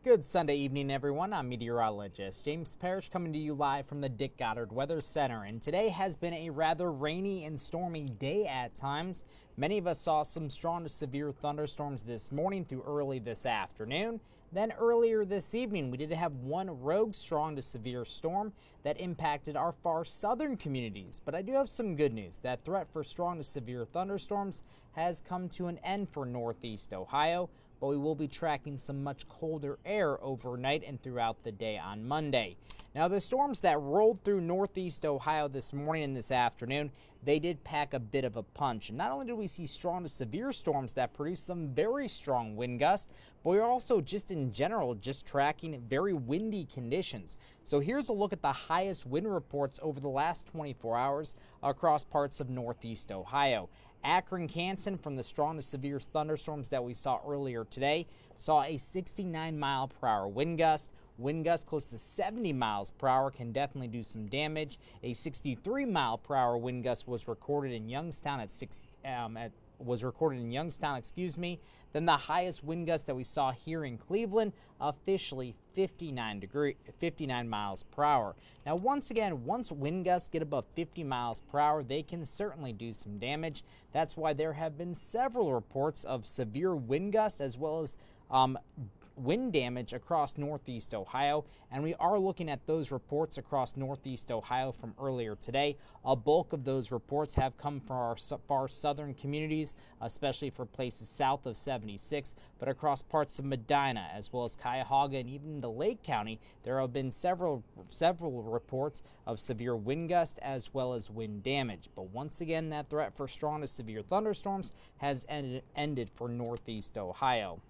Good Sunday evening, everyone. I'm meteorologist James Parish coming to you live from the Dick Goddard Weather Center. And today has been a rather rainy and stormy day at times. Many of us saw some strong to severe thunderstorms this morning through early this afternoon. Then earlier this evening, we did have one rogue strong to severe storm that impacted our far southern communities. But I do have some good news. That threat for strong to severe thunderstorms has come to an end for northeast Ohio. But we will be tracking some much colder air overnight and throughout the day on Monday. Now, the storms that rolled through northeast Ohio this morning and this afternoon, they did pack a bit of a punch. And not only did we see strong to severe storms that produced some very strong wind gusts, but we're also just in general just tracking very windy conditions. So here's a look at the highest wind reports over the last 24 hours across parts of northeast Ohio. Akron, Canton, from the strong to severe thunderstorms that we saw earlier today, saw a 69 mile per hour wind gust. Wind gusts close to 70 miles per hour can definitely do some damage. A 63 mile per hour wind gust was recorded in Youngstown Then the highest wind gust that we saw here in Cleveland, officially 59 miles per hour. Now, once again, once wind gusts get above 50 miles per hour, they can certainly do some damage. That's why there have been several reports of severe wind gusts as well as wind damage across northeast Ohio, and we are looking at those reports across northeast Ohio from earlier today. A bulk of those reports have come from our far southern communities, especially for places south of 76, but across parts of Medina as well as Cuyahoga and even into Lake County, there have been several reports of severe wind gusts as well as wind damage. But once again, that threat for strong to severe thunderstorms has ended for northeast Ohio.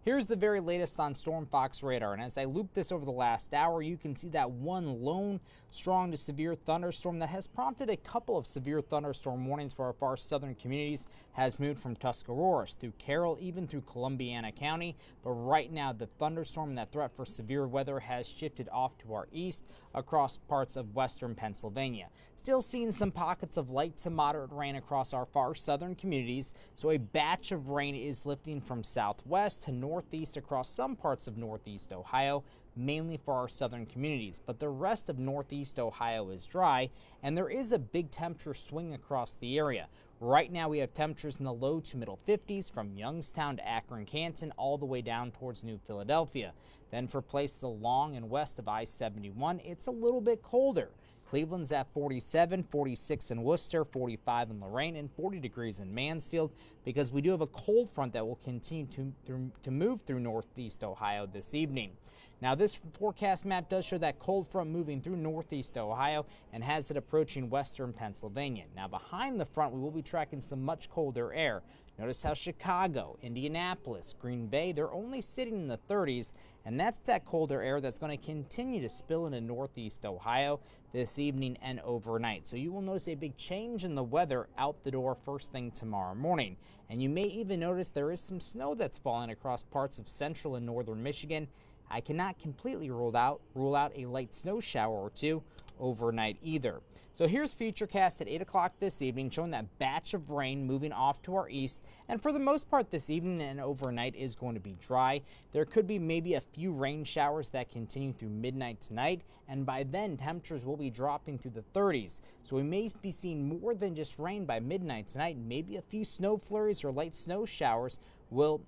Here's the very latest on Storm Fox radar, and as I loop this over the last hour, you can see that one lone strong to severe thunderstorm that has prompted a couple of severe thunderstorm warnings for our far southern communities has moved from Tuscarawas through Carroll, even through Columbiana County. But right now, the thunderstorm, that threat for severe weather, has shifted off to our east across parts of western Pennsylvania. Still seeing some pockets of light to moderate rain across our far southern communities, so a batch of rain is lifting from southwest to northeast across some parts of northeast Ohio, mainly for our southern communities. But the rest of northeast Ohio is dry, and there is a big temperature swing across the area. Right now we have temperatures in the low to middle 50s from Youngstown to Akron, Canton, all the way down towards New Philadelphia. Then for places along and west of I-71, it's a little bit colder. Cleveland's at 47, 46 in Worcester, 45 in Lorain, and 40 degrees in Mansfield, because we do have a cold front that will continue to move through northeast Ohio this evening. Now, this forecast map does show that cold front moving through northeast Ohio and has it approaching western Pennsylvania. Now, behind the front, we will be tracking some much colder air. Notice how Chicago, Indianapolis, Green Bay, they're only sitting in the 30s, and that's that colder air that's going to continue to spill into northeast Ohio this evening and overnight. So you will notice a big change in the weather out the door first thing tomorrow morning. And you may even notice there is some snow that's falling across parts of central and northern Michigan. I cannot completely rule out a light snow shower or two overnight either. So here's Futurecast at 8 o'clock this evening, showing that batch of rain moving off to our east. And for the most part this evening and overnight is going to be dry. There could be maybe a few rain showers that continue through midnight tonight, and by then temperatures will be dropping to the 30s. So we may be seeing more than just rain by midnight tonight. Maybe a few snow flurries or light snow showers will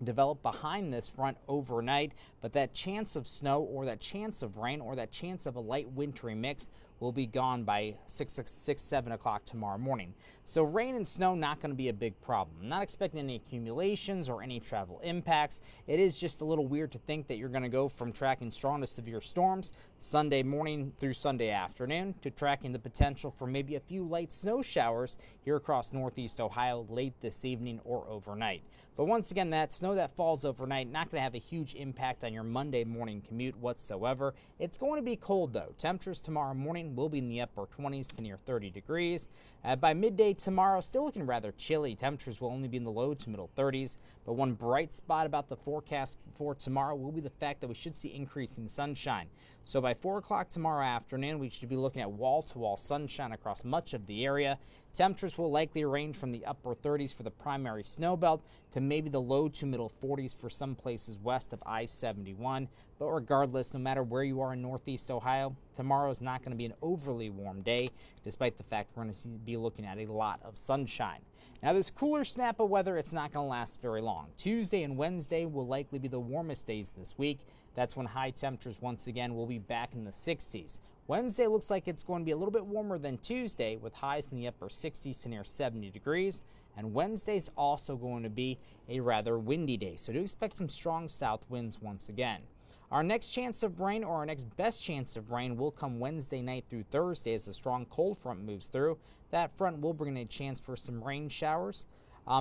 develop behind this front overnight, but that chance of snow or that chance of rain or that chance of a light wintry mix will be gone by 7 o'clock tomorrow morning. So rain and snow not going to be a big problem. I'm not expecting any accumulations or any travel impacts. It is just a little weird to think that you're going to go from tracking strong to severe storms Sunday morning through Sunday afternoon to tracking the potential for maybe a few light snow showers here across northeast Ohio late this evening or overnight. But once again, that snow that falls overnight not going to have a huge impact on your Monday morning commute whatsoever. It's going to be cold though. Temperatures tomorrow morning will be in the upper 20s to near 30 degrees. By midday tomorrow, still looking rather chilly. Temperatures will only be in the low to middle 30s. But one bright spot about the forecast for tomorrow will be the fact that we should see increasing sunshine. So by 4 o'clock tomorrow afternoon, we should be looking at wall-to-wall sunshine across much of the area. Temperatures will likely range from the upper 30s for the primary snow belt to maybe the low to middle 40s for some places west of I-71. But regardless, no matter where you are in Northeast Ohio, tomorrow is not going to be an overly warm day, despite the fact we're going to be looking at a lot of sunshine. Now, this cooler snap of weather, it's not going to last very long. Tuesday and Wednesday will likely be the warmest days this week. That's when high temperatures once again will be back in the 60s. Wednesday looks like it's going to be a little bit warmer than Tuesday, with highs in the upper 60s to near 70 degrees. And Wednesday's also going to be a rather windy day, so do expect some strong south winds once again. Our next chance of rain, or our next best chance of rain, will come Wednesday night through Thursday as a strong cold front moves through. That front will bring in a chance for some rain showers,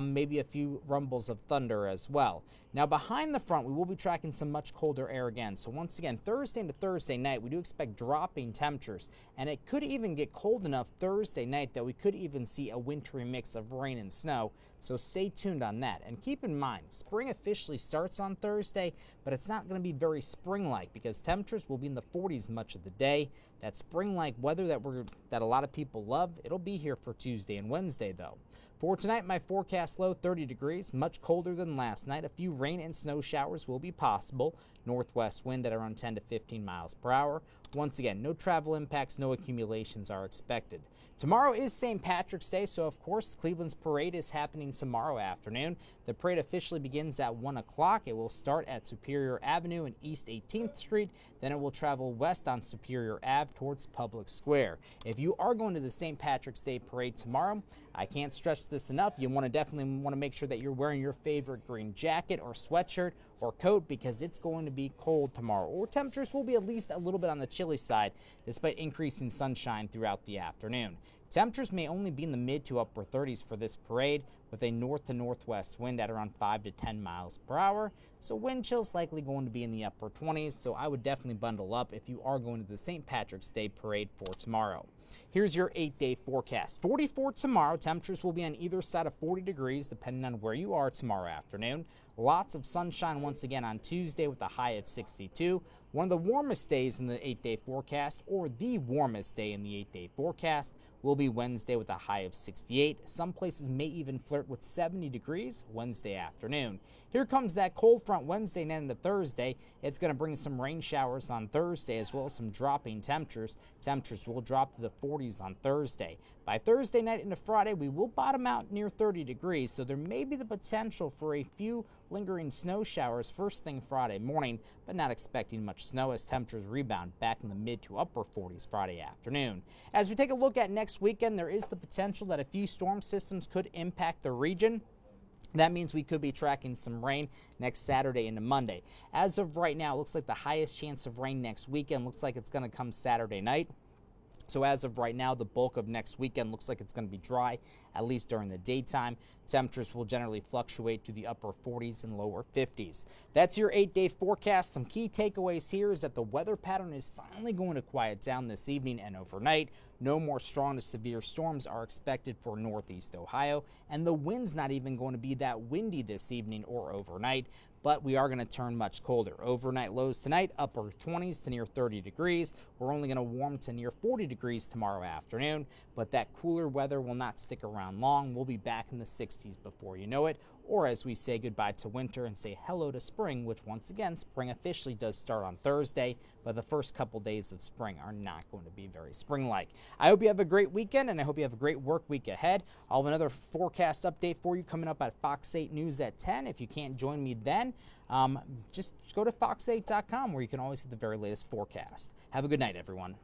maybe a few rumbles of thunder as well. Now, behind the front, we will be tracking some much colder air again. So once again, Thursday into Thursday night, we do expect dropping temperatures, and it could even get cold enough Thursday night that we could even see a wintry mix of rain and snow. So stay tuned on that. And keep in mind, spring officially starts on Thursday, but it's not going to be very spring-like because temperatures will be in the 40s much of the day. That spring-like weather that a lot of people love, it'll be here for Tuesday and Wednesday though. For tonight, my forecast low 30 degrees, much colder than last night. A few rain and snow showers will be possible. Northwest wind at around 10 to 15 miles per hour. Once again, no travel impacts, no accumulations are expected. Tomorrow is St. Patrick's Day, so of course Cleveland's parade is happening tomorrow afternoon. The parade officially begins at 1 o'clock. It will start at Superior Avenue and East 18th Street. Then it will travel west on Superior Ave towards Public Square. If you are going to the St. Patrick's Day parade tomorrow, I can't stress this enough. You definitely want to make sure that you're wearing your favorite green jacket or sweatshirt or coat because it's going to be cold tomorrow, or temperatures will be at least a little bit on the chilly side despite increasing sunshine throughout the afternoon. Temperatures may only be in the mid to upper 30s for this parade, with a north to northwest wind at around 5 to 10 miles per hour. So wind chill's likely going to be in the upper 20s, so I would definitely bundle up if you are going to the St. Patrick's Day parade for tomorrow. Here's your 8-day forecast. 44 tomorrow. Temperatures will be on either side of 40 degrees depending on where you are tomorrow afternoon. Lots of sunshine once again on Tuesday with a high of 62. One of the warmest days in the 8-day forecast, or the warmest day in the 8-day forecast, will be Wednesday with a high of 68. Some places may even flirt with 70 degrees Wednesday afternoon. Here comes that cold front Wednesday night into Thursday. It's going to bring some rain showers on Thursday as well as some dropping temperatures. Temperatures will drop to the 40s on Thursday. By Thursday night into Friday, we will bottom out near 30 degrees, so there may be the potential for a few lingering snow showers first thing Friday morning, but not expecting much snow as temperatures rebound back in the mid to upper 40s Friday afternoon. As we take a look at next weekend, there is the potential that a few storm systems could impact the region. That means we could be tracking some rain next Saturday into Monday. As of right now, it looks like the highest chance of rain next weekend looks like it's going to come Saturday night. So as of right now, the bulk of next weekend looks like it's going to be dry, at least during the daytime. Temperatures will generally fluctuate to the upper 40s and lower 50s. That's your 8-day forecast. Some key takeaways here is that the weather pattern is finally going to quiet down this evening and overnight. No more strong to severe storms are expected for Northeast Ohio, and the wind's not even going to be that windy this evening or overnight. But we are going to turn much colder. Overnight lows tonight, upper 20s to near 30 degrees. We're only going to warm to near 40 degrees tomorrow afternoon, but that cooler weather will not stick around long. We'll be back in the 60s before you know it, or as we say goodbye to winter and say hello to spring, which once again, spring officially does start on Thursday, but the first couple days of spring are not going to be very spring-like. I hope you have a great weekend, and I hope you have a great work week ahead. I'll have another forecast update for you coming up at Fox 8 News at 10. If you can't join me then, just go to fox8.com where you can always get the very latest forecast. Have a good night, everyone.